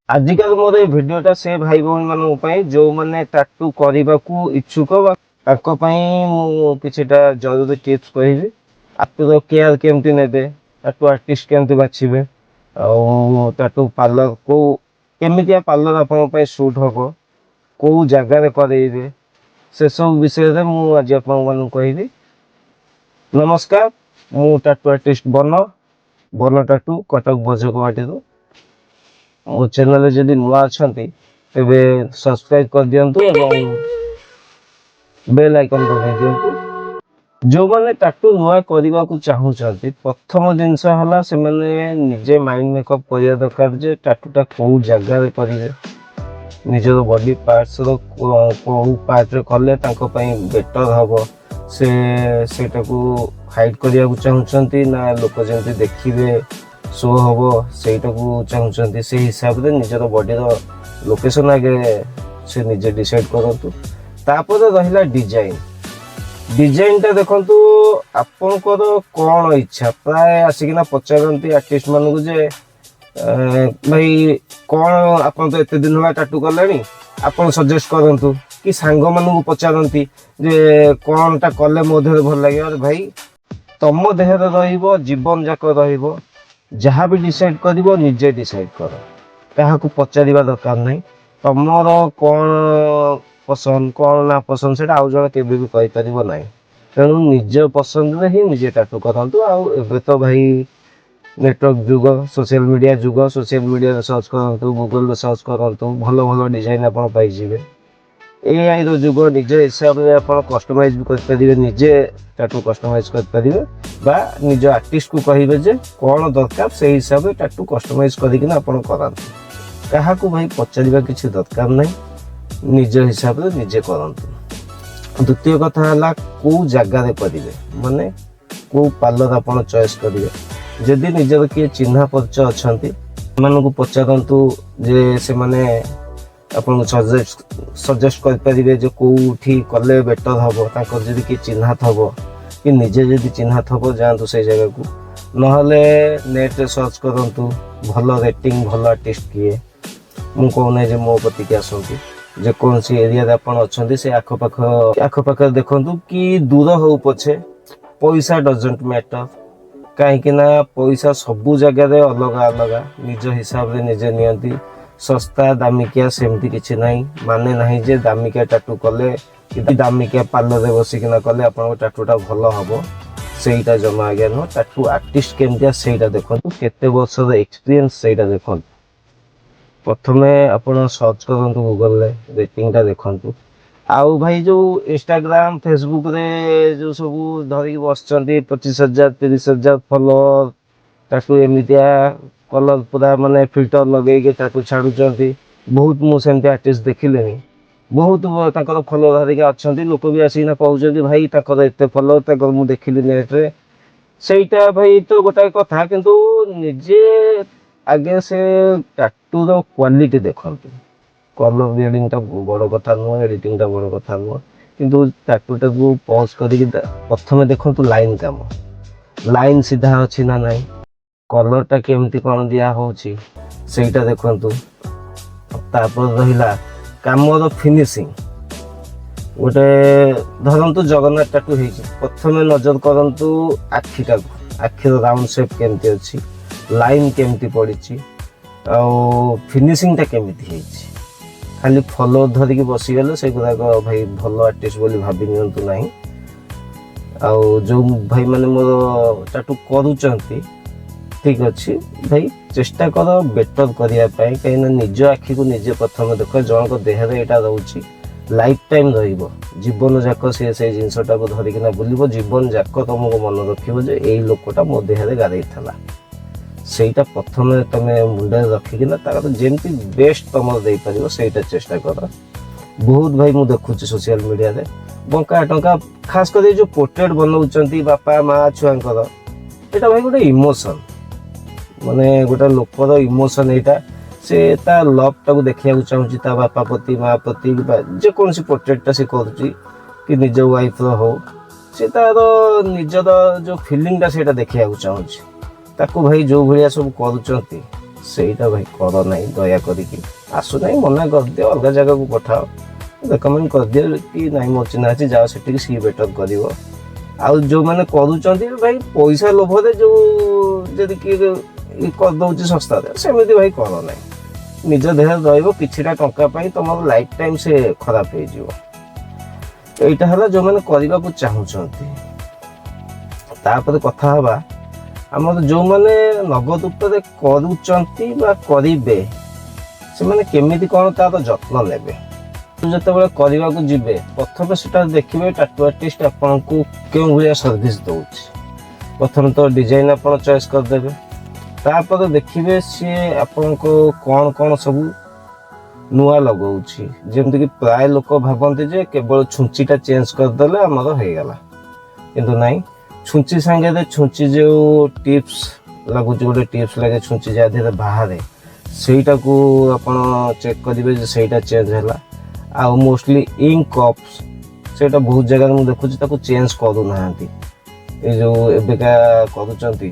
ଆଜିକାଲି ମୋର ଏଇ ଭିଡିଓଟା ସେ ଭାଇ ଭଉଣୀ ମାନଙ୍କ ପାଇଁ ଯୋଉମାନେ ଟାଟୁ କରିବାକୁ ଇଚ୍ଛୁକ ବା ତାଙ୍କ ପାଇଁ ମୁଁ କିଛିଟା ଜରୁରୀ ଟିପ୍ସ କହିବି। ଟାଟୁର କେୟାର କେମିତି ନେବେ, ଟାଟୁ ଆର୍ଟିଷ୍ଟ କେମିତି ବାଛିବେ, ଆଉ ଟାଟୁ ପାର୍ଲର କୋଉ କେମିତିଆ ପାର୍ଲର ଆପଣଙ୍କ ପାଇଁ ସୁଟ୍ ହବ, କୋଉ ଜାଗାରେ କରେଇବେ, ସେସବୁ ବିଷୟରେ ମୁଁ ଆଜି ଆପଣମାନଙ୍କୁ କହିବି। ନମସ୍କାର, ମୁଁ ଟାଟୁ ଆର୍ଟିଷ୍ଟ ବନ ଟାଟୁ କଟକ ଭୋଜକବାଟିରୁ। ମୋ ଚ୍ୟାନେଲରେ ଯଦି ନୂଆ ଅଛନ୍ତି ତେବେ ସବସ୍କ୍ରାଇବ କରିଦିଅନ୍ତୁ ଏବଂ ବେଲ୍ ଆଇକନ୍ ଦବାଇ ଦିଅନ୍ତୁ। ଯୋଉମାନେ ଟାଟୁ ନୂଆ କରିବାକୁ ଚାହୁଁଛନ୍ତି, ପ୍ରଥମ ଜିନିଷ ହେଲା ସେମାନେ ନିଜେ ମାଇଣ୍ଡ ମେକଅପ୍ କରିବା ଦରକାର ଯେ ଟାଟୁଟା କୋଉ ଜାଗାରେ କରିବେ, ନିଜର ବଡି ପାର୍ଟସର କୋଉ ପାର୍ଟରେ କଲେ ତାଙ୍କ ପାଇଁ ବେଟର ହବ, ସେ ସେଇଟାକୁ ହାଇଡ୍ କରିବାକୁ ଚାହୁଁଛନ୍ତି ନା ଲୋକ ଯେମିତି ଦେଖିବେ ଶୋ ହବ ସେଇଟାକୁ ଚାହୁଁଛନ୍ତି। ସେଇ ହିସାବରେ ନିଜର ବଡିର ଲୋକେସନ ଆଗେ ସେ ନିଜେ ଡିସାଇଡ୍ କରନ୍ତୁ। ତାପରେ ରହିଲା ଡିଜାଇନଟା ଦେଖନ୍ତୁ ଆପଣଙ୍କର କଣ ଇଚ୍ଛା। ପ୍ରାୟ ଆସିକିନା ପଚାରନ୍ତି ଆର୍ଟିଷ୍ଟ ମାନଙ୍କୁ ଯେ ଭାଇ କଣ ଆପଣ ତ ଏତେ ଦିନ ହେଲା ଟାଟୁ କଲେଣି, ଆପଣ ସଜେଷ୍ଟ କରନ୍ତୁ। କି ସାଙ୍ଗମାନଙ୍କୁ ପଚାରନ୍ତି ଯେ କଣଟା କଲେ ମୋ ଦେହରେ ଭଲ ଲାଗିବ। ଆରେ ଭାଇ ତମ ଦେହରେ ରହିବ, ଜୀବନ ଯାକ ରହିବ। ଯାହା ବି ଡିସାଇଡ୍ କରିବ ନିଜେ ଡିସାଇଡ୍ କର, କାହାକୁ ପଚାରିବା ଦରକାର ନାହିଁ। ତମର କଣ ପସନ୍ଦ କଣ ନା ପସନ୍ଦ ସେଇଟା ଆଉ ଜଣେ କେବେ ବି କହିପାରିବ ନାହିଁ। ତେଣୁ ନିଜ ପସନ୍ଦରେ ହିଁ ନିଜେ ଟାଟୁ କରନ୍ତୁ। ଆଉ ଏବେ ତ ଭାଇ ନେଟୱାର୍କ ଯୁଗ, ସୋସିଆଲ ମିଡ଼ିଆ ଯୁଗ, ସୋସିଆଲ ମିଡ଼ିଆରେ ସର୍ଚ୍ଚ କରନ୍ତୁ, ଗୁଗଲରେ ସର୍ଚ୍ଚ କରନ୍ତୁ, ଭଲ ଭଲ ଡିଜାଇନ ଆପଣ ପାଇଯିବେ। ଏଆଇର ଯୁଗ, ନିଜ ହିସାବରେ ଆପଣ କଷ୍ଟମାଇଜ ବି କରିପାରିବେ, ନିଜେ ଟାଟୁ କଷ୍ଟମାଇଜ କରିପାରିବେ ବା ନିଜ ଆର୍ଟିଷ୍ଟକୁ କହିବେ ଯେ କଣ ଦରକାର ସେଇ ହିସାବରେ ଟାଟୁ କଷ୍ଟମାଇଜ କରିକିନା ଆପଣ କରାନ୍ତୁ। କାହାକୁ ଭାଇ ପଚାରିବା କିଛି ଦରକାର ନାହିଁ, ନିଜ ହିସାବରେ ନିଜେ କରନ୍ତୁ। ଦ୍ୱିତୀୟ କଥା ହେଲା କୋଉ ଜାଗାରେ କରିବେ, ମାନେ କୋଉ ପାର୍ଲର ଆପଣ ଚଏସ୍ କରିବେ। ଯଦି ନିଜର କିଏ ଚିହ୍ନା ପରିଚୟ ଅଛନ୍ତି ସେମାନଙ୍କୁ ପଚାରନ୍ତୁ ଯେ ସେମାନେ ଆପଣଙ୍କୁ ସଜେଷ୍ଟ କରିପାରିବେ ଯେ କୋଉଠି କଲେ ବେଟର ହବ। ତାଙ୍କର ଯଦି କିଏ ଚିହ୍ନା ଥବ କି ନିଜେ ଯଦି ଚିହ୍ନା ଥବ ଯାଆନ୍ତୁ ସେଇ ଜାଗାକୁ। ନହେଲେ ନେଟରେ ସର୍ଚ୍ଚ କରନ୍ତୁ ଭଲ ରେଟିଂ, ଭଲ ଆର୍ଟିଷ୍ଟ କିଏ। ମୁଁ କହୁନାହିଁ ଯେ ମୋ କତିକି ଆସନ୍ତୁ, ଯେକୌଣସି ଏରିଆରେ ଆପଣ ଅଛନ୍ତି ସେ ଆଖପାଖରେ ଦେଖନ୍ତୁ, କି ଦୂର ହଉ ପଛେ ପଇସା ଡଜଣ୍ଟ ମ୍ୟାଟର। କାହିଁକି ନା ପଇସା ସବୁ ଜାଗାରେ ଅଲଗା ଅଲଗା, ନିଜ ହିସାବରେ ନିଜେ ନିଅନ୍ତି। ଶସ୍ତା ଦାମିକିଆ ସେମିତି କିଛି ନାହିଁ। ମାନେ ନାହିଁ ଯେ ଦାମିକିଆ ଟାଟୁ କଲେ କି ଦାମିକିଆ ପାର୍ଲରରେ ବସିକିନା କଲେ ଆପଣଙ୍କ ଟାଟୁଟା ଭଲ ହବ, ସେଇଟା ଜମା ଆଜ୍ଞା ନୁହଁ। ଟାଟୁ ଆର୍ଟିଷ୍ଟ କେମିତିଆ ସେଇଟା ଦେଖନ୍ତୁ, କେତେ ବର୍ଷର ଏକ୍ସପିରିଏନ୍ସ ସେଇଟା ଦେଖନ୍ତୁ। ପ୍ରଥମେ ଆପଣ ସର୍ଚ୍ଚ କରନ୍ତୁ ଗୁଗଲରେ, ରେଟିଂଟା ଦେଖନ୍ତୁ। ଆଉ ଭାଇ ଯୋଉ ଇନଷ୍ଟାଗ୍ରାମ ଫେସବୁକରେ ଯୋଉ ସବୁ ଧରିକି ବସିଛନ୍ତି 25,000 30,000 ଫଲୋଅର, ତାକୁ ଏମିତିଆ କଲର ପୁରା ମାନେ ଫିଲ୍ଟର ଲଗେଇକି ତାକୁ ଛାଡୁଛନ୍ତି। ବହୁତ ମୁଁ ସେମିତି ଆର୍ଟିଷ୍ଟ ଦେଖିଲିଣି, ବହୁତ ତାଙ୍କର ଫଲୋଅର ଧରିକି ଅଛନ୍ତି। ଲୋକ ବି ଆସିକିନା କହୁଛନ୍ତି ଭାଇ ତାଙ୍କର ଏତେ ଫଲୋଅର, ତାଙ୍କର ମୁଁ ଦେଖିଲି ନେଟରେ। ସେଇଟା ଭାଇ ତ ଗୋଟାଏ କଥା, କିନ୍ତୁ ନିଜେ ଆଗେ ସେ ଟାଟୁର କ୍ୱାଲିଟି ଦେଖନ୍ତୁ। କଲର ଗ୍ରେଡିଂଟା ବଡ଼ କଥା ନୁହଁ, ଏଡିଟିଂଟା ବଡ଼ କଥା ନୁହଁ, କିନ୍ତୁ ଟାଟୁଟାକୁ ପଜ କରିକି ପ୍ରଥମେ ଦେଖନ୍ତୁ ଲାଇନ କାମ, ଲାଇନ ସିଧା ଅଛି ନା ନାହିଁ, କଲରଟା କେମିତି କଣ ଦିଆ ହଉଛି ସେଇଟା ଦେଖନ୍ତୁ। ତାପରେ ରହିଲା କାମର ଫିନିସିଂ। ଗୋଟେ ଧରନ୍ତୁ ଜଗନ୍ନାଥ ଟାଟୁ ହେଇଛି, ପ୍ରଥମେ ନଜର କରନ୍ତୁ ଆଖିଟାକୁ, ଆଖିର ରାଉଣ୍ଡ ସେପ୍ କେମିତି ଅଛି, ଲାଇନ କେମିତି ପଡ଼ିଛି, ଆଉ ଫିନିସିଂଟା କେମିତି ହେଇଛି। ଖାଲି ଫଲୋଅର ଧରିକି ବସିଗଲେ ସେଗୁଡ଼ାକ ଭାଇ ଭଲ ଆର୍ଟିଷ୍ଟ ବୋଲି ଭାବି ନିଅନ୍ତୁ ନାହିଁ। ଆଉ ଯେଉଁ ଭାଇମାନେ ମୋର ଟାଟୁ କରୁଛନ୍ତି, ଠିକ୍ ଅଛି ଭାଇ, ଚେଷ୍ଟା କର ବେଟର କରିବା ପାଇଁ। କାହିଁକିନା ନିଜ ଆଖିକୁ ନିଜେ ପ୍ରଥମେ ଦେଖ। ଜଣଙ୍କ ଦେହରେ ଏଇଟା ରହୁଛି, ଲାଇଫ ଟାଇମ ରହିବ, ଜୀବନ ଯାକ ସେ ସେଇ ଜିନିଷଟାକୁ ଧରିକିନା ବୁଲିବ। ଜୀବନ ଯାକ ତମକୁ ମନେ ରଖିବ ଯେ ଏଇ ଲୋକଟା ମୋ ଦେହରେ ଗାରେଇଥିଲା। ସେଇଟା ପ୍ରଥମେ ତମେ ମୁଣ୍ଡରେ ରଖିକିନା ତାର ଯେମିତି ବେଷ୍ଟ ତମର ଦେଇପାରିବ ସେଇଟା ଚେଷ୍ଟା କର। ବହୁତ ଭାଇ ମୁଁ ଦେଖୁଛି ସୋସିଆଲ ମିଡ଼ିଆରେ ବଙ୍କା ଟଙ୍କା, ଖାସ କରି ଯୋଉ ପୋର୍ଟ୍ରେଟ ବନଉଛନ୍ତି ବାପା ମା ଛୁଆଙ୍କର, ଏଇଟା ଭାଇ ଗୋଟେ ଇମୋସନ, ମାନେ ଗୋଟେ ଲୋକର ଇମୋସନ ଏଇଟା। ସେ ତା ଲଭଟାକୁ ଦେଖିବାକୁ ଚାହୁଁଛି ତା ବାପା ପ୍ରତି, ମା ପ୍ରତି, ବା ଯେକୌଣସି ପୋର୍ଟ୍ରେଟଟା ସେ କରୁଛି କି ନିଜ ୱାଇଫର ହଉ, ସେ ତାର ନିଜର ଯୋଉ ଫିଲିଂଟା ସେଇଟା ଦେଖିବାକୁ ଚାହୁଁଛି। ତାକୁ ଭାଇ ଯୋଉ ଭଳିଆ ସବୁ କରୁଛନ୍ତି ସେଇଟା ଭାଇ କର ନାହିଁ ଦୟା କରିକି। ଆସୁନାହିଁ ମନା କରିଦିଅ, ଅଲଗା ଜାଗାକୁ ପଠାଅ, ରେକମେଣ୍ଡ କରିଦିଅ କି ନାଇଁ ମୋ ଚିହ୍ନା ଅଛି, ଯାଅ ସେଠିକି, ସିଏ ବେଟର କରିବ। ଆଉ ଯୋଉମାନେ କରୁଛନ୍ତି ଭାଇ ପଇସା ଲୋଭରେ ଯୋଉ ଯଦି କିଏ କରିଦଉଛି ଶସ୍ତାରେ, ସେମିତି ଭାଇ କର ନାହିଁ। ନିଜ ଦେହରେ ରହିବ, କିଛିଟା ଟଙ୍କା ପାଇଁ ତମର ଲାଇଫ ଟାଇମ ସେ ଖରାପ ହେଇଯିବ। ଏଇଟା ହେଲା ଯୋଉମାନେ କରିବାକୁ ଚାହୁଁଛନ୍ତି। ତାପରେ କଥା ହବା ଆମର ଯୋଉମାନେ ନଗଦ ଉପରେ କରୁଛନ୍ତି ବା କରିବେ, ସେମାନେ କେମିତି କଣ ତାର ଯତ୍ନ ନେବେ। ଯେତେବେଳେ କରିବାକୁ ଯିବେ ପ୍ରଥମେ ସେଟା ଦେଖିବେ ଟାଟୁ ଆର୍ଟିଷ୍ଟ ଆପଣଙ୍କୁ କେଉଁ ଭଳିଆ ସର୍ଭିସ ଦଉଛି। ପ୍ରଥମେ ତ ଡିଜାଇନ ଆପଣ ଚଏସ୍ କରିଦେବେ, ତାପରେ ଦେଖିବେ ସିଏ ଆପଣଙ୍କୁ କଣ କଣ ସବୁ ନୂଆ ଲଗାଉଛି। ଯେମିତିକି ପ୍ରାୟ ଲୋକ ଭାବନ୍ତି ଯେ କେବଳ ଛୁଞ୍ଚିଟା ଚେଞ୍ଜ କରିଦେଲେ ଆମର ହେଇଗଲା, କିନ୍ତୁ ନାଇଁ। ଛୁଞ୍ଚି ସାଙ୍ଗରେ ଛୁଞ୍ଚି ଯୋଉ ଟିପ୍ସ ଲାଗୁଛି, ଗୋଟେ ଟିପ୍ସ ଲାଗେ ଛୁଞ୍ଚି ଯାହା ଦେହରେ ବାହାରେ, ସେଇଟାକୁ ଆପଣ ଚେକ୍ କରିବେ ଯେ ସେଇଟା ଚେଞ୍ଜ ହେଲା। ଆଉ ମୋଷ୍ଟଲି ଇଙ୍କ କପ୍ସ, ସେଇଟା ବହୁତ ଜାଗାରେ ମୁଁ ଦେଖୁଛି ତାକୁ ଚେଞ୍ଜ କରୁନାହାନ୍ତି। ଏ ଯୋଉ ଏବେକା କରୁଛନ୍ତି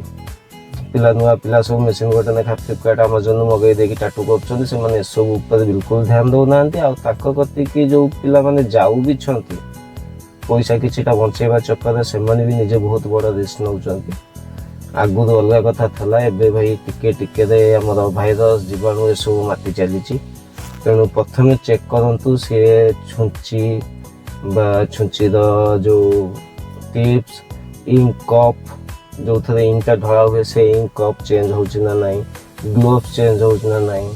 ପିଲା, ନୂଆ ପିଲା ସବୁ ମେସିନ୍ ଗୋଟେ ଲେଖା ଫ୍ଲିପକାର୍ଟ ଆମାଜନରୁ ମଗେଇ ଦେଇକି ଟାଟୁ କରୁଛନ୍ତି, ସେମାନେ ଏସବୁ ଉପରେ ବିଲକୁଲ ଧ୍ୟାନ ଦେଉନାହାନ୍ତି। ଆଉ ତାଙ୍କ କତିକି ଯୋଉ ପିଲାମାନେ ଯାଉ ବି ଛନ୍ତି ପଇସା କିଛିଟା ବଞ୍ଚେଇବା ଚକ୍କରରେ, ସେମାନେ ବି ନିଜେ ବହୁତ ବଡ଼ ରିସ୍କ ନେଉଛନ୍ତି। ଆଗରୁ ଅଲଗା କଥା ଥିଲା, ଏବେ ଭାଇ ଟିକେ ଟିକେରେ ଆମର ଭାଇରସ ଜୀବାଣୁ ଏସବୁ ମାତି ଚାଲିଛି। ତେଣୁ ପ୍ରଥମେ ଚେକ୍ କରନ୍ତୁ ସିଏ ଛୁଞ୍ଚି ବା ଛୁଞ୍ଚିର ଯୋଉ ଟିପ୍ସ, ଇଙ୍କ କପ୍ ଯୋଉଥିରେ ଇଙ୍କଟା ଢଳା ହୁଏ, ସେ ଇଙ୍କ କପ୍ ଚେଞ୍ଜ ହେଉଛି ନା ନାହିଁ, ଗ୍ଲୋଭ୍ସ ଚେଞ୍ଜ ହେଉଛି ନା ନାହିଁ,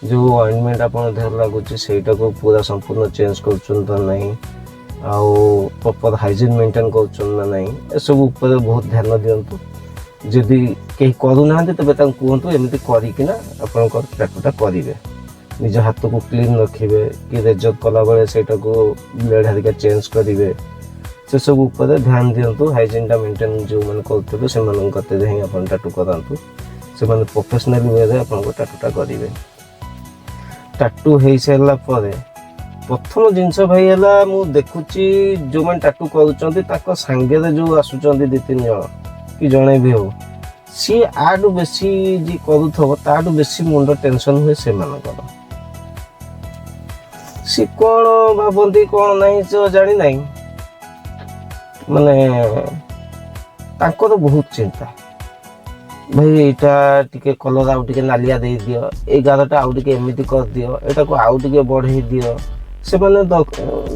ଯୋଉ ଅଏଣ୍ଟମେଣ୍ଟ ଆପଣ ଦେହରେ ଲାଗୁଛି ସେଇଟାକୁ ପୁରା ସମ୍ପୂର୍ଣ୍ଣ ଚେଞ୍ଜ କରୁଛନ୍ତି ନା ନାହିଁ, ଆଉ ପ୍ରପର ହାଇଜିନ୍ ମେଣ୍ଟେନ୍ କରୁଛନ୍ତି ନା ନାହିଁ, ଏସବୁ ଉପରେ ବହୁତ ଧ୍ୟାନ ଦିଅନ୍ତୁ। ଯଦି କେହି କରୁନାହାନ୍ତି ତେବେ ତାଙ୍କୁ କୁହନ୍ତୁ ଏମିତି କରିକିନା ଆପଣଙ୍କର ଟାଟୁଟା କରିବେ। ନିଜ ହାତକୁ କ୍ଲିନ୍ ରଖିବେ, କି ରେଜର କଲାବେଳେ ସେଇଟାକୁ ବ୍ଲେଡ୍ ହେରିକା ଚେଞ୍ଜ କରିବେ, ସେସବୁ ଉପରେ ଧ୍ୟାନ ଦିଅନ୍ତୁ। ହାଇଜିନ୍ଟା ମେଣ୍ଟେନ୍ ଯେଉଁମାନେ କରୁଥିବେ ସେମାନଙ୍କ କତିରେ ହିଁ ଆପଣ ଟାଟୁ କରାନ୍ତୁ, ସେମାନେ ପ୍ରଫେସନାଲ ୱେରେ ଆପଣଙ୍କ ଟାଟୁଟା କରିବେ। ଟାଟୁ ହେଇସାରିଲା ପରେ ପ୍ରଥମ ଜିନିଷ ଭାଇ ହେଲା, ମୁଁ ଦେଖୁଛି ଯେଉଁମାନେ ଟାଟୁ କରୁଛନ୍ତି ତାଙ୍କ ସାଙ୍ଗରେ ଯେଉଁ ଆସୁଛନ୍ତି 2-3 ଜଣ କି ଜଣେ ବି ହଉ, ସିଏ ଆଠୁ ବେଶୀ ଯିଏ କରୁଥିବ ତାଠୁ ବେଶୀ ମୁଣ୍ଡ ଟେନସନ୍ ହୁଏ ସେମାନଙ୍କର। ସିଏ କ'ଣ ଭାବନ୍ତି କ'ଣ ନାହିଁ ସେ ଜାଣିନାହିଁ, ମାନେ ତାଙ୍କର ବହୁତ ଚିନ୍ତା। ଭାଇ ଏଇଟା ଟିକେ କଲର ଆଉ ଟିକେ ନାଲିଆ ଦେଇଦିଅ, ଏଇ ଗାରଟା ଆଉ ଟିକେ ଏମିତି କରିଦିଅ, ଏଇଟାକୁ ଆଉ ଟିକେ ବଢ଼େଇ ଦିଅ। ସେମାନେ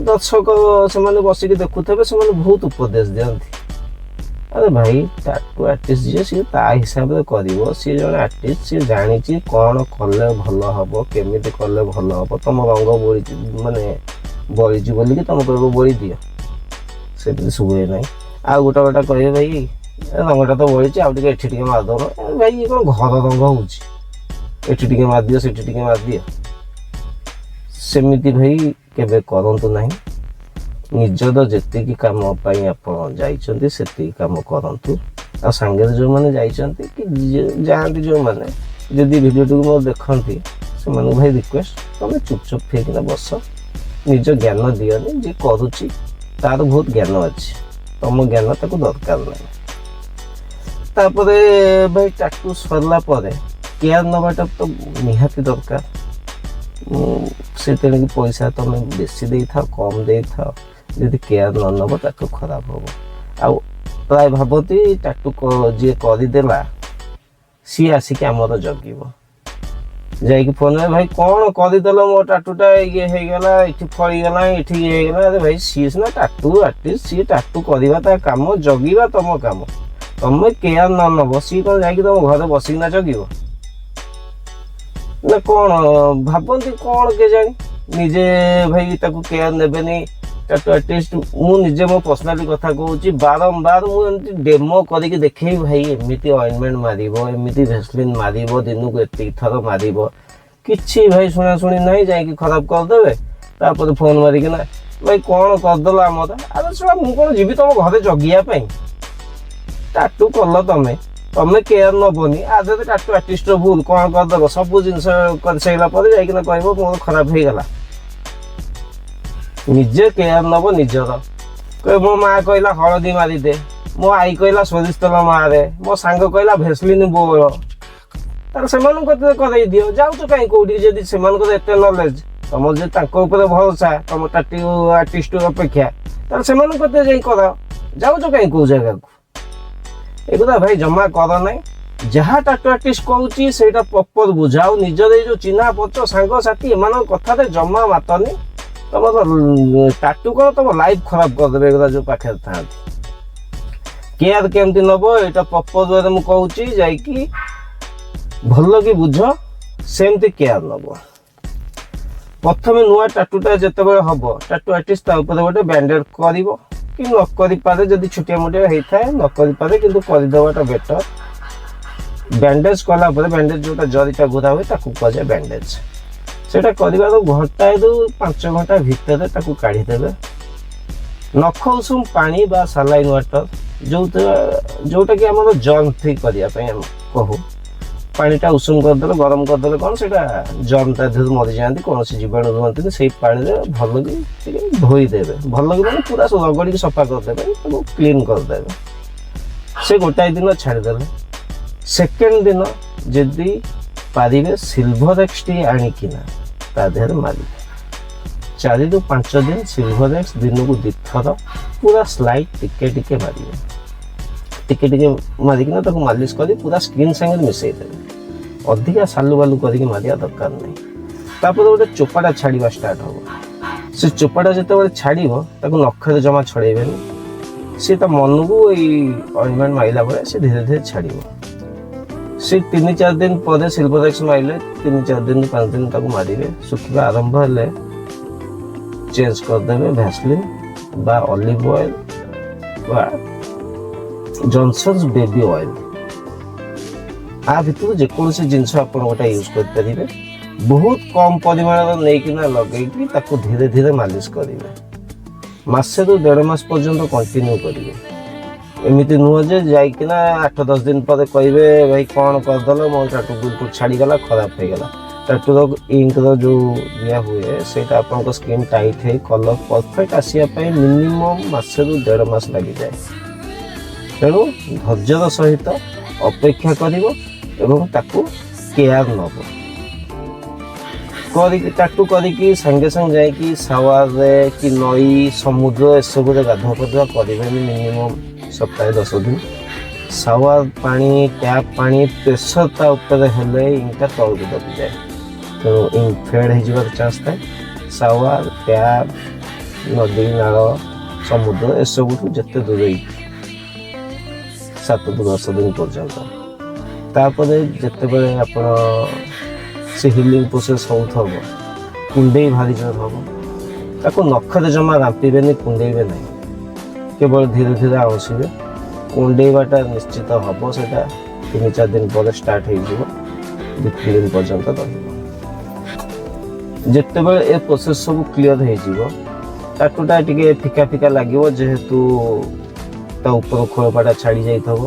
ଦର୍ଶକ ସେମାନେ ବସିକି ଦେଖୁଥିବେ, ସେମାନେ ବହୁତ ଉପଦେଶ ଦିଅନ୍ତି। ଆରେ ଭାଇ ଟାଟୁ ଆର୍ଟିଷ୍ଟ ଯିଏ, ସିଏ ତା ହିସାବରେ କରିବ, ସିଏ ଜଣେ ଆର୍ଟିଷ୍ଟ, ସିଏ ଜାଣିଛି କ'ଣ କଲେ ଭଲ ହେବ, କେମିତି କଲେ ଭଲ ହେବ। ତମ ରଙ୍ଗ ବଳିଛି ମାନେ ବଳିଛି ବୋଲିକି ତମ କହିବ ବଳି ଦିଅ, ସେମିତି ହୁଏ ନାହିଁ। ଆଉ ଗୋଟେ କହିବେ ଭାଇ ରଙ୍ଗଟା ତ ବଳିଛି ଆଉ ଟିକେ ଏଠି ଟିକେ ମାରିଦବ, ଭାଇ ଇଏ କ'ଣ ଘର ରଙ୍ଗ ହେଉଛି, ଏଠି ଟିକେ ମାରିଦିଅ ସେଠି ଟିକେ ମାରିଦିଅ, ସେମିତି ଭାଇ କେବେ କରନ୍ତୁ ନାହିଁ। ନିଜର ଯେତିକି କାମ ପାଇଁ ଆପଣ ଯାଇଛନ୍ତି ସେତିକି କାମ କରନ୍ତୁ। ଆଉ ସାଙ୍ଗରେ ଯେଉଁମାନେ ଯାଇଛନ୍ତି କି ଯାଆନ୍ତି ଯେଉଁମାନେ, ଯଦି ଭିଡ଼ିଓଟିକୁ ମୋର ଦେଖନ୍ତି, ସେମାନଙ୍କୁ ଭାଇ ରିକ୍ୱେଷ୍ଟ, ତମେ ଚୁପଚାପ ହେଇକିନା ବସ, ନିଜ ଜ୍ଞାନ ଦିଅନି। ଯିଏ କରୁଛି ତାର ବହୁତ ଜ୍ଞାନ ଅଛି, ତମ ଜ୍ଞାନ ତାକୁ ଦରକାର ନାହିଁ। ତାପରେ ଭାଇ ଟାଟୁ ସରିଲା ପରେ କେୟାର ନେବାଟା ତ ନିହାତି ଦରକାର। ସେ ତେଣିକି ପଇସା ତମେ ବେଶୀ ଦେଇଥାଅ କମ୍ ଦେଇଥାଅ, ଯଦି କେୟାର ନ ନେବ ଟାଟୁ ଖରାପ ହେବ। ଆଉ ପ୍ରାୟ ଭାବନ୍ତି ଟାଟୁ ଯିଏ କରିଦେଲା ସିଏ ଆସିକି ଆମର ଜଗିବ, ଯାଇକି ଫୋନରେ ଭାଇ କ'ଣ କରିଦେଲ ମୋ ଟାଟୁଟା, ଇଏ ହେଇଗଲା, ଏଠି ଫଳିଗଲା, ଏଠି ଇଏ ହେଇଗଲା। ଆରେ ଭାଇ ସିଏ ସିନା ଟାଟୁ ଆର୍ଟିଷ୍ଟ, ସିଏ ଟାଟୁ କରିବା ତା କାମ, ଜଗିବା ତମ କାମ। ତମେ କେୟାର ନ ନେବ ସିଏ କ'ଣ ଯାଇକି ତମ ଘରେ ବସିକିନା ଜଗିବ ନା କ'ଣ? ଭାବନ୍ତି କ'ଣ କେଜାଣି, ନିଜେ ଭାଇ ତାକୁ କେୟାର ନେବେନି ଟାଟୁ ଆର୍ଟିଷ୍ଟ। ମୁଁ ନିଜେ ମୋ ପର୍ସନାଲି କଥା କହୁଛି, ବାରମ୍ବାର ମୁଁ ଏମିତି ଡେମୋ କରିକି ଦେଖେଇବି, ଭାଇ ଏମିତି ଅଏଣ୍ଟମେଣ୍ଟ ମାରିବ, ଏମିତି ଭେସଲିନ୍ ମାରିବ, ଦିନକୁ ଏତିକି ଥର ମାରିବ, କିଛି ଭାଇ ଶୁଣାଶୁଣି ନାହିଁ। ଯାଇକି ଖରାପ କରିଦେବେ, ତାପରେ ଫୋନ୍ ମାରିକିନା ଭାଇ କ'ଣ କରିଦେଲ ଆମର। ଆରେ ଶୁଣ, ମୁଁ କ'ଣ ଯିବି ତମ ଘରେ ଜଗିବା ପାଇଁ? ଟାଟୁ କଲ ତମେ, ତମେ କେୟାର ନେବନି, ଆଧରେ ଟାଟୁ ଆର୍ଟିଷ୍ଟର ଭୁଲ, କ'ଣ କରିଦେବ? ସବୁ ଜିନିଷ କରିସାରିଲା ପରେ ଯାଇକିନା କହିବ ମୋର ଖରାପ ହେଇଗଲା। ନିଜେ କେୟାର ନେବ ନିଜର। କହିବ ମୋ ମା କହିଲା ହଳଦୀ ମାରିଦେ, ମୋ ଆଈ କହିଲା ସୋରିଷ ତେଲ ମାରେ, ମୋ ସାଙ୍ଗ କହିଲା ଭେସଲିନ୍ ବୋଳ। ତାହେଲେ ସେମାନଙ୍କୁ କରେଇ ଦିଅ। ଯାଉଛ କାହିଁ କୋଉଠି ଯଦି ସେମାନଙ୍କର ଏତେ ନଲେଜ, ତମର ଯଦି ତାଙ୍କ ଉପରେ ଭରସା ତମ ଟାଟୁ ଆର୍ଟିଷ୍ଟ ଅପେକ୍ଷା, ତାହେଲେ ସେମାନଙ୍କୁ ଯାଇ କରାଅ। ଯାଉଛ କାହିଁ କୋଉ ଜାଗାକୁ? ଏଗୁଡ଼ା ଭାଇ ଜମା କର ନାହିଁ। ଯାହା ଟାଟୁ ଆର୍ଟିଷ୍ଟ କହୁଛି ସେଇଟା ପ୍ରପର ବୁଝା। ଆଉ ନିଜର ଏଇ ଯୋଉ ଚିହ୍ନା ପରିଚୟ ସାଙ୍ଗସାଥି ଏମାନଙ୍କ କଥାରେ ଜମା ମାତନି। ତମର ଟାଟୁ କର, ତମ ଲାଇଫ ଖରାପ କରିଦେବେ ଏଗୁଡ଼ା ଯୋଉ ପାଖରେ ଥାଆନ୍ତି। କେୟାର କେମିତି ନବ ଏଇଟା ପ୍ରପର ୱେରେ ମୁଁ କହୁଛି, ଯାଇକି ଭଲ କି ବୁଝ, ସେମିତି କେୟାର ନବ। ପ୍ରଥମେ ନୂଆ ଟାଟୁଟା ଯେତେବେଳେ ହବ, ଟାଟୁ ଆର୍ଟିଷ୍ଟ ତା ଉପରେ ଗୋଟେ ବ୍ୟାଣ୍ଡେଡ କରିବ କି ନ କରିପାରେ, ଯଦି ଛୋଟିଆ ମୋଟିଆ ହେଇଥାଏ ନ କରିପାରେ, କିନ୍ତୁ କରିଦେବାଟା ବେଟର। ବ୍ୟାଣ୍ଡେଜ କଲା ପରେ, ବ୍ୟାଣ୍ଡେଜ ଯୋଉଟା ଜରିଟା ଗୁରା ହୁଏ ତାକୁ କୁହାଯାଏ ବ୍ୟାଣ୍ଡେଜ। ସେଇଟା କରିବାର ଘଣ୍ଟାଏରୁ 5 ଘଣ୍ଟା ଭିତରେ ତାକୁ କାଢ଼ିଦେବେ। ନଖ ଉଷୁମ ପାଣି ବା ସାଲାଇନ୍ ୱାଟର, ଯୋଉଟା କି ଆମର ଜର୍ମ ଫ୍ରି କରିବା ପାଇଁ ଆମେ କହୁ। ପାଣିଟା ଉଷୁମ କରିଦେଲେ, ଗରମ କରିଦେଲେ କ'ଣ ସେଇଟା ଜର୍ମ ତା ଦେହରୁ ମରିଯାଆନ୍ତି, କୌଣସି ଜୀବାଣୁ ରୁହନ୍ତିନି। ସେଇ ପାଣିରେ ଭଲକି ଟିକେ ଧୋଇଦେବେ। ଭଲକି ମାନେ ପୁରା ରଗଡ଼ିକି ସଫା କରିଦେବେ, ତାକୁ କ୍ଲିନ୍ କରିଦେବେ। ସେ ଗୋଟାଏ ଦିନ ଛାଡ଼ିଦେଲେ। ସେକେଣ୍ଡ ଦିନ ଯଦି ପାରିବେ ସିଲଭର ଏକ୍ସ ଟି ଆଣିକିନା ତା ଦେହରେ ମାରିବେ। 4 ରୁ 5 ଦିନ ସିଲଭର ଏକ୍ସ ଦିନକୁ 2 ଥର ପୁରା ସ୍ଲାଇଟ୍ ଟିକେ ଟିକେ ମାରିବେ। ଟିକେ ଟିକେ ମାରିକିନା ତାକୁ ମାଲିସ କରି ପୁରା ସ୍କିନ୍ ସାଙ୍ଗରେ ମିଶାଇ ଦେବେ। ଅଧିକା ସାଲୁ ବାଲୁ କରିକି ମାରିବା ଦରକାର ନାହିଁ। ତାପରେ ଗୋଟେ ଚୋପାଟା ଛାଡ଼ିବା ଷ୍ଟାର୍ଟ ହେବ। ସେ ଚୋପାଟା ଯେତେବେଳେ ଛାଡ଼ିବ, ତାକୁ ନଖରେ ଜମା ଛଡ଼େଇବେନି। ସେ ତା ମନକୁ ଏଇ ଅଏଣ୍ଟମେଣ୍ଟ ମାରିଲା ବେଳେ ସେ ଧୀରେ ଧୀରେ ଛାଡ଼ିବ। ସେ 3-4 ଦିନ ପରେ ସିଲଭର ଏକ୍ସ ମାରିଲେ, 3-4 ଦିନ 5 ଦିନ ତାକୁ ମାରିବେ। ଶୁଖିବା ଆରମ୍ଭ ହେଲେ ଚେଞ୍ଜ କରିଦେବେ ଭ୍ୟାସଲିନ୍ ବା ଅଲିଭ ଅଏଲ ବା ଜନସନ୍ସ ବେବି ଅଏଲ। ଆ ଭିତରୁ ଯେକୌଣସି ଜିନିଷ ଆପଣ ଗୋଟେ ୟୁଜ୍ କରିପାରିବେ। ବହୁତ କମ ପରିମାଣର ନେଇକିନା ଲଗେଇକି ତାକୁ ଧୀରେ ଧୀରେ ମାଲିସ କରିବେ। 1 ରୁ 1.5 ମାସ ପର୍ଯ୍ୟନ୍ତ କଣ୍ଟିନ୍ୟୁ କରିବେ। ଏମିତି ନୁହଁ ଯେ ଯାଇକିନା 8-10 ଦିନ ପରେ କହିବେ ଭାଇ କ'ଣ କରିଦେଲ, ମୋ ଟାଟୁ ବିଲକୁଲ ଛାଡ଼ିଗଲା, ଖରାପ ହେଇଗଲା। ଟାଟୁର ଇଙ୍କର ଯୋଉ ଦିଆ ହୁଏ ସେଇଟା ଆପଣଙ୍କ ସ୍କିନ୍ ଟାଇଟ୍ ହେଇ କଲର ପରଫେକ୍ଟ ଆସିବା ପାଇଁ ମିନିମମ୍ 1 ରୁ 1.5 ମାସ ଲାଗିଯାଏ। ତେଣୁ ଧୈର୍ଯ୍ୟର ସହିତ ଅପେକ୍ଷା କରିବ ଏବଂ ତାକୁ କେୟାର ନେବ। ଟାଟୁ କରିକି ସାଙ୍ଗେ ସାଙ୍ଗେ ଯାଇକି ସାୱାରରେ କି ନଈ ସମୁଦ୍ର ଏସବୁରେ ଗାଧୁଆ ପାଧୁଆ କରିବେନି। ମିନିମମ୍ ସପ୍ତାହେ 10 ଦିନ ସାୱାର ପାଣି, ଟ୍ୟାପ୍ ପାଣି ପ୍ରେସର ତା ଉପରେ ହେଲେ ଇଙ୍କଟା ତଳକୁ ଦବିଯାଏ। ତେଣୁ ଇଙ୍କ ଫେଡ୍ ହେଇଯିବାର ଚାନ୍ସ ଥାଏ। ସାୱାର, ଟ୍ୟାପ୍, ନଦୀ, ନାଳ, ସମୁଦ୍ର ଏସବୁଠୁ ଯେତେ ଦୂରେଇ 7 ରୁ 10 ଦିନ ପର୍ଯ୍ୟନ୍ତ। ତାପରେ ଯେତେବେଳେ ଆପଣ ସେ ହିଲିଂ ପ୍ରୋସେସ୍ ହେଉଥିବ, କୁଣ୍ଡେଇ ଭାରି ଜୋର ହେବ, ତାକୁ ନଖରେ ଜମା ରାମ୍ପିବେନି, କୁଣ୍ଡେଇବେ ନାହିଁ। କେବଳ ଧୀରେ ଧୀରେ ଆଉଁସିବେ। କୁଣ୍ଡେଇବାଟା ନିଶ୍ଚିତ ହେବ। ସେଇଟା 3-4 ଦିନ ପରେ ଷ୍ଟାର୍ଟ ହେଇଯିବ, 2-3 ଦିନ ପର୍ଯ୍ୟନ୍ତ ରହିବ। ଯେତେବେଳେ ଏ ପ୍ରୋସେସ୍ ସବୁ କ୍ଲିଅର ହେଇଯିବ, ଟାଟୁଟା ଟିକେ ଫିକା ଫିକା ଲାଗିବ, ଯେହେତୁ ତା ଉପର ଖୋଳପାଟା ଛାଡ଼ି ଯାଇଥିବ,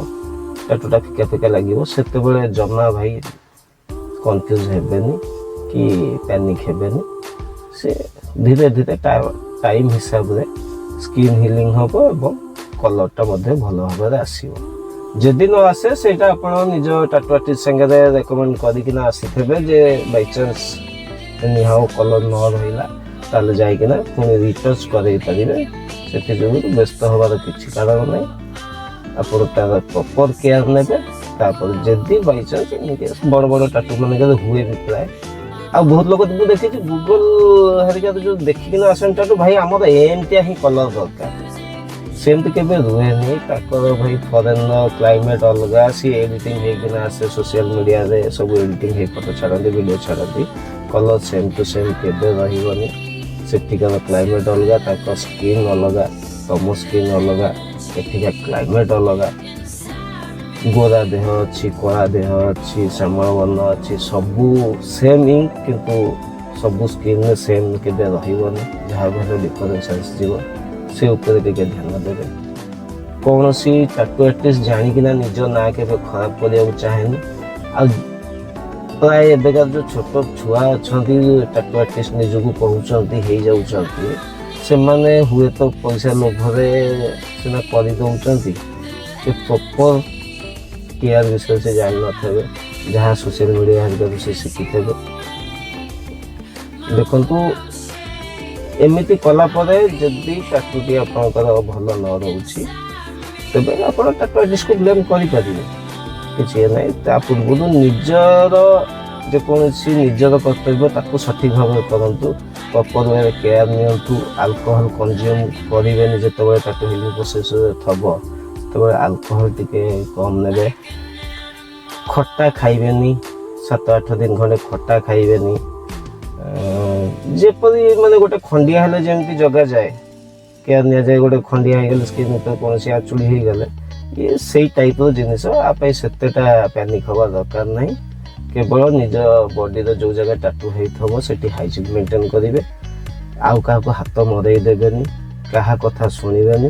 ଟାଟୁଟା ଫିକା ଫିକା ଲାଗିବ। ସେତେବେଳେ ଜମା ଭାଇ କନଫ୍ୟୁଜ ହେବେନି କି ପ୍ୟାନିକ୍ ହେବେନି। ସେ ଧୀରେ ଧୀରେ ଟାଇମ୍ ହିସାବରେ ସ୍କିନ୍ ହିଲିଂ ହେବ ଏବଂ କଲର୍ଟା ମଧ୍ୟ ଭଲ ଭାବରେ ଆସିବ। ଯଦି ନ ଆସେ ସେଇଟା ଆପଣ ନିଜ ଟାଟୁ ଆର୍ଟିଷ୍ଟ ସାଙ୍ଗରେ ରେକମେଣ୍ଡ କରିକିନା ଆସିଥିବେ ଯେ ବାଇଚାନ୍ସ ନିହାଉ କଲର୍ ନ ରହିଲା, ତାହେଲେ ଯାଇକିନା ପୁଣି ରିଟଚ୍ କରେଇ ପାରିବେ। ସେଥିଯୋଗୁଁ ବ୍ୟସ୍ତ ହେବାର କିଛି କାରଣ ନାହିଁ। ଆପଣ ତାର ପ୍ରପର କେୟାର ନେବେ। ତାପରେ ଯଦି ବାଇଚାନ୍ସ ବଡ଼ ବଡ଼ ଟାଟୁ ମାନଙ୍କରେ ହୁଏ ବି ପ୍ରାୟ, ଆଉ ବହୁତ ଲୋକ ମୁଁ ଦେଖିଛି ଗୁଗଲ ହେରିକାରେ ଯୋଉ ଦେଖିକିନା ଆସନ୍ତି ଟାଟୁ, ଭାଇ ଆମର ଏମିତିଆ ହିଁ କଲର ଦରକାର, ସେମିତି କେବେ ରୁହେନି। ତାଙ୍କର ଭାଇ ଫରେନର କ୍ଲାଇମେଟ୍ ଅଲଗା, ସିଏ ଏଡିଟିଂ ହେଇକିନା ଆସେ ସୋସିଆଲ ମିଡ଼ିଆରେ, ସବୁ ଏଡିଟିଂ ହେଇ ଫଟୋ ଛାଡ଼ନ୍ତି, ଭିଡ଼ିଓ ଛାଡ଼ନ୍ତି। କଲର ସେମ୍ ଟୁ ସେମ୍ କେବେ ରହିବନି। ସେଠିକାର କ୍ଲାଇମେଟ୍ ଅଲଗା, ତାଙ୍କ ସ୍କିନ୍ ଅଲଗା, ତମ ସ୍କିନ୍ ଅଲଗା, ଏଠିକା କ୍ଲାଇମେଟ୍ ଅଲଗା। ଗୋରା ଦେହ ଅଛି, କଳା ଦେହ ଅଛି, ଶ୍ୟାମଳ ବର୍ଣ୍ଣ ଅଛି, ସବୁ ସେମ୍ ଇଙ୍କ, କିନ୍ତୁ ସବୁ ସ୍କିନ୍ରେ ସେମ୍ କେବେ ରହିବନି। ଯାହା ଭଲ ଡିଫରେନ୍ସ ଆସିଯିବ। ସେ ଉପରେ ଟିକେ ଧ୍ୟାନ ଦେବେ। କୌଣସି ଟାଟୁ ଆର୍ଟିଷ୍ଟ ଜାଣିକିନା ନିଜ ନାଁ କେବେ ଖରାପ କରିବାକୁ ଚାହେଁନି। ଆଉ ପ୍ରାୟ ଏବେକାର ଯେଉଁ ଛୋଟ ଛୁଆ ଅଛନ୍ତି ଟାଟୁ ଆର୍ଟିଷ୍ଟ ନିଜକୁ କହୁଛନ୍ତି, ହେଇଯାଉଛନ୍ତି, ସେମାନେ ହୁଏତ ପଇସା ଲୋଭରେ ସିନା କରିଦେଉଛନ୍ତି, ସେ ପ୍ରପର କେୟାର ବିଷୟରେ ସେ ଜାଣିନଥିବେ। जहाँ सोशल मीडिया हरिका से शिखिथे देखु एमती कलापर जदि टाटूटी आपंकर भल न रोचे तेज आप टाटू आर्टिस्ट को ब्लेम करेंगे किसी ना ता पूर्व निजर जेकोसी निजर कर्तव्य ताको सठिक भाव करूँ प्रॉपर वे केयर नियंतु अल्कोहल कंज्यूम करेंगे जिते टाटू हिलिंग प्रोसेस थब तब अल्कोहल टिके कम ने खट्टा खाइबेनी 7-8 दिन खंडे खट्टा खाइबेनी जेपरी माने गोटे खंडिया हेले जेमती जगा जाए केयर निया जाए गोटे खंडिया हो गले स्किन तो कौन सी आचुड़ी हो गले ये सही टाइप जिनिस आप सेतेटा पैनिक हवा दरकार नहीं केवल निज बॉडी जो जगह टाटू होइथबो सेठी हाइजीन मेंटेन करेंगे आउ का हाथ मरई देबेनी कहा कथा शुणिबेनी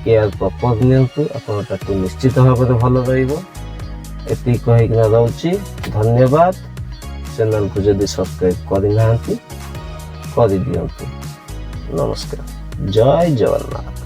केयर प्रॉपर नियंतु अपन टाटू निश्चित भाव में भल रहिबो एति कहिकना रहउची धन्यवाद चैनल को जदि सब्सक्राइब करना कर दियंतु नमस्कार जय जगन्नाथ।